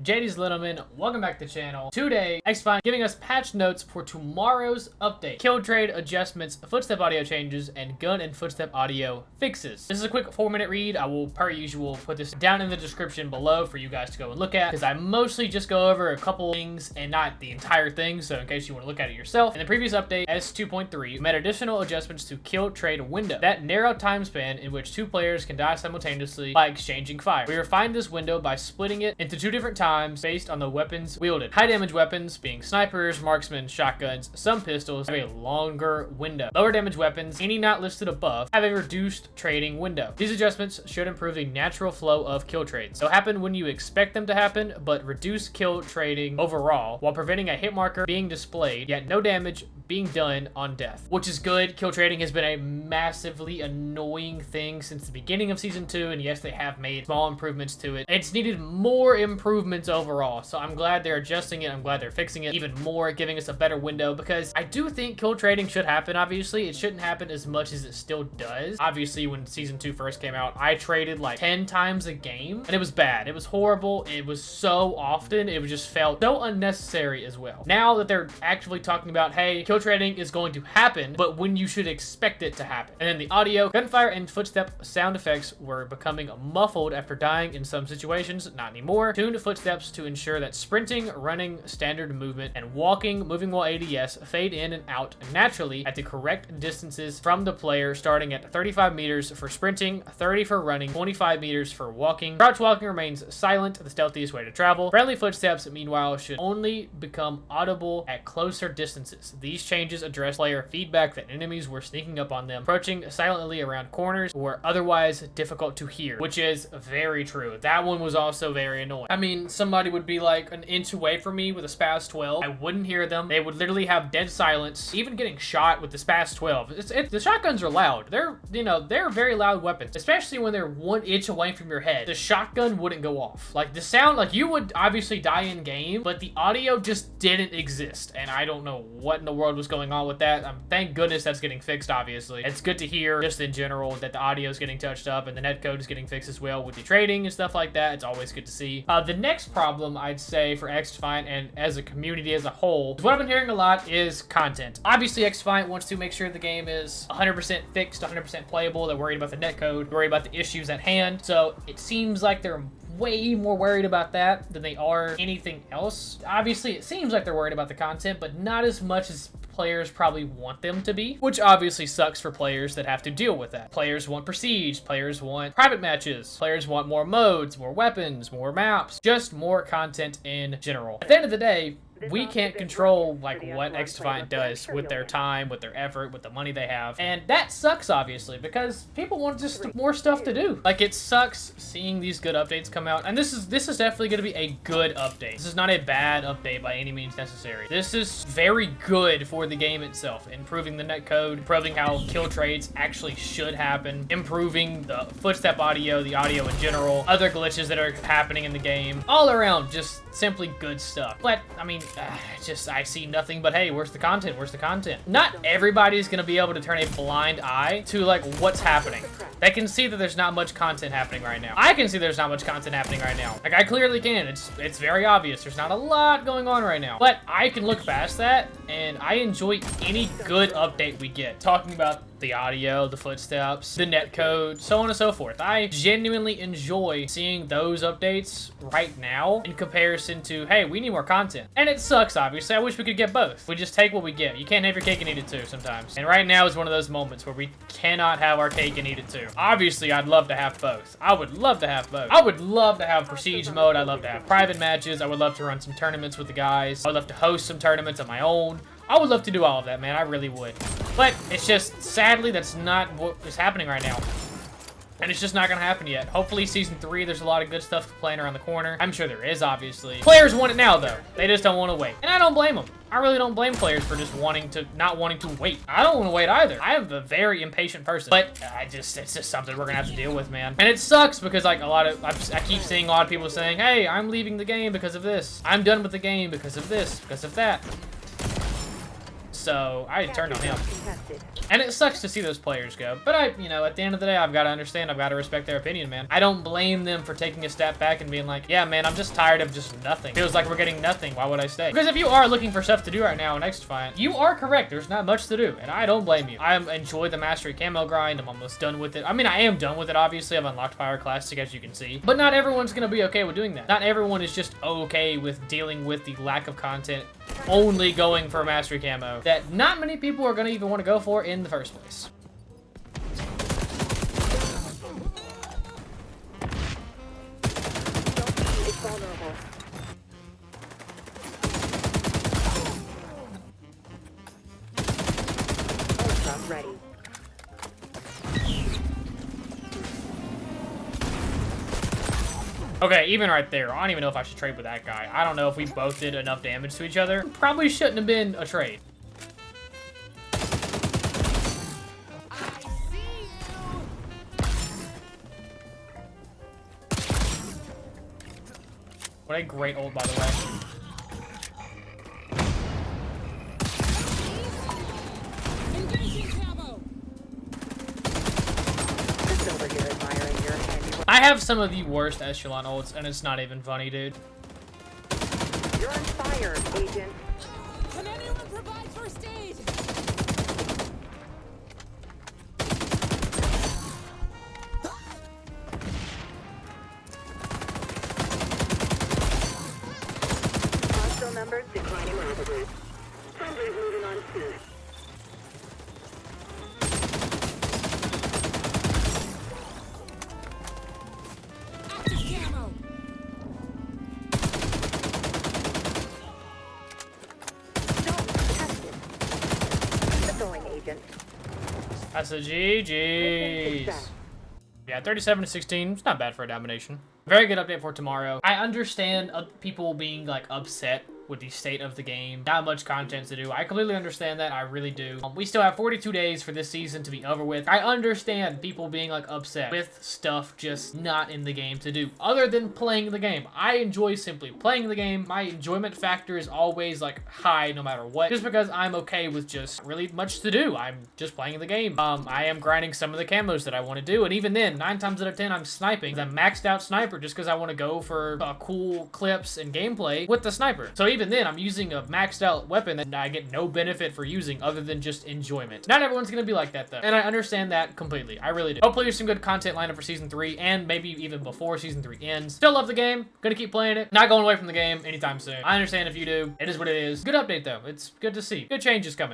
JD's Littleman, welcome back to the channel. Today, XDefiant giving us patch notes for tomorrow's update. Kill trade adjustments, footstep audio changes, and gun and footstep audio fixes. This is a quick 4-minute read. I will, per usual, put this down in the description below for you guys to go and look at, because I mostly just go over a couple things and not the entire thing, so in case you want to look at it yourself. In the previous update, S2.3, made additional adjustments to kill trade window. That narrow time span in which two players can die simultaneously by exchanging fire. We refined this window by splitting it into two different times based on the weapons wielded. High damage weapons, being snipers, marksmen, shotguns, some pistols, have a longer window. Lower damage weapons, any not listed above, have a reduced trading window. These adjustments should improve the natural flow of kill trades. They'll happen when you expect them to happen, but reduce kill trading overall while preventing a hit marker being displayed, yet no damage being done on death, which is good. Kill trading has been a massively annoying thing since the beginning of season 2, and yes, they have made small improvements to it. It's needed more improvements overall, so I'm glad they're adjusting it. I'm glad they're fixing it even more, giving us a better window, because I do think kill trading should happen. Obviously, it shouldn't happen as much as it still does. Obviously, when season 2 first came out, I traded like 10 times a game, and it was bad. It was horrible. It was so often. It just felt so unnecessary as well. Now that they're actively talking about, hey, kill trading is going to happen, but when you should expect it to happen. And then the audio, gunfire and footstep sound effects were becoming muffled after dying in some situations. Not anymore. Tuned footsteps to ensure that sprinting, running, standard movement, and walking, moving while ADS, fade in and out naturally at the correct distances from the player, starting at 35 meters for sprinting, 30 for running, 25 meters for walking. Crouch walking remains silent, the stealthiest way to travel. Friendly footsteps, meanwhile, should only become audible at closer distances. These changes address player feedback that enemies were sneaking up on them, approaching silently around corners, or were otherwise difficult to hear, which is very true. That one was also very annoying. I mean, somebody would be like an inch away from me with a SPAS 12. I wouldn't hear them. They would literally have dead silence. Even getting shot with the SPAS 12. The shotguns are loud. They're very loud weapons, especially when they're 1 inch away from your head. The shotgun wouldn't go off. Like, the sound, like, you would obviously die in game, but the audio just didn't exist, and I don't know what in the world was going on with that. Thank goodness that's getting fixed, obviously. It's good to hear, just in general, that the audio is getting touched up and the netcode is getting fixed as well with the trading and stuff like that. It's always good to see. The next problem, I'd say, for XDefiant and as a community as a whole, what I've been hearing a lot is content. Obviously, XDefiant wants to make sure the game is 100% fixed, 100% playable. They're worried about the netcode, worried about the issues at hand. So it seems like they're way more worried about that than they are anything else. Obviously, it seems like they're worried about the content, but not as much as players probably want them to be, which obviously sucks for players that have to deal with that. Players want prestige, players want private matches, players want more modes, more weapons, more maps, just more content in general. At the end of the day, we can't control like what XDefiant does with their time, with their effort, with the money they have, and that sucks obviously because people want just more stuff to do. Like, it sucks seeing these good updates come out, and this is definitely going to be a good update. This is not a bad update by any means necessary. This is very good for the game itself, improving the netcode, improving how kill trades actually should happen, improving the footstep audio, the audio in general, other glitches that are happening in the game, all around just simply good stuff. But I mean, I see nothing but, hey, where's the content? Where's the content? Not everybody's gonna be able to turn a blind eye to like what's happening. They can see that there's not much content happening right now. I can see there's not much content happening right now. Like, I clearly can. It's very obvious. There's not a lot going on right now. But I can look past that, and I enjoy any good update we get. Talking about the audio, the footsteps, the netcode, so on and so forth. I genuinely enjoy seeing those updates right now in comparison to, hey, we need more content. And it sucks, obviously. I wish we could get both. We just take what we get. You can't have your cake and eat it too sometimes. And right now is one of those moments where we cannot have our cake and eat it too. Obviously, I'd love to have both. I would love to have both. I would love to have prestige mode. I'd love to have private matches. I would love to run some tournaments with the guys. I would love to host some tournaments of my own. I would love to do all of that, man. I really would. But it's just, sadly, that's not what is happening right now. And it's just not gonna happen yet. Hopefully, season 3, there's a lot of good stuff playing around the corner. I'm sure there is, obviously. Players want it now, though. They just don't want to wait. And I don't blame them. I really don't blame players for just not wanting to wait. I don't want to wait either. I am a very impatient person. But it's just something we're gonna have to deal with, man. And it sucks because, like, I keep seeing a lot of people saying, hey, I'm leaving the game because of this. I'm done with the game because of this, because of that. so I turned on him. And it sucks to see those players go. But you know, at the end of the day, I've got to understand, I've got to respect their opinion, man. I don't blame them for taking a step back and being like, yeah, man, I'm just tired of just nothing. Feels like we're getting nothing. Why would I stay? Because if you are looking for stuff to do right now in XDefiant, you are correct. There's not much to do, and I don't blame you. I enjoy the Mastery Camo grind. I'm almost done with it. I mean, I am done with it, obviously. I've unlocked Power Classic, as you can see. But not everyone's going to be okay with doing that. Not everyone is just okay with dealing with the lack of content, only going for Mastery Camo that not many people are going to even want to go for in the first place. It's vulnerable. Ultra ready. Okay, even right there, I don't even know if I should trade with that guy. I don't know if we both did enough damage to each other. Probably shouldn't have been a trade. What a great ult, by the way. I have some of the worst echelon ults, and it's not even funny, dude. You're on fire, agent. Can anyone provide first aid? Hostile numbers declining rapidly. Somebody's moving on soon. That's a GG's. Yeah, 37 to 16. It's not bad for a domination. Very good update for tomorrow. I understand people being like upset with the state of the game. Not much content to do. I completely understand that. I really do. We still have 42 days for this season to be over with. I understand people being like upset with stuff just not in the game to do other than playing the game. I enjoy simply playing the game. My enjoyment factor is always like high no matter what, just because I'm okay with just really much to do. I'm just playing the game. I am grinding some of the camos that I want to do, and even then 9 times out of 10 I'm sniping. I'm maxed out sniper just because I want to go for cool clips and gameplay with the sniper. So even then, I'm using a maxed out weapon that I get no benefit for using other than just enjoyment. Not everyone's gonna be like that though, and I understand that completely. I really do. Hopefully there's some good content lined up for Season 3, and maybe even before Season 3 ends. Still love the game. Gonna keep playing it. Not going away from the game anytime soon. I understand if you do. It is what it is. Good update though. It's good to see. Good changes coming.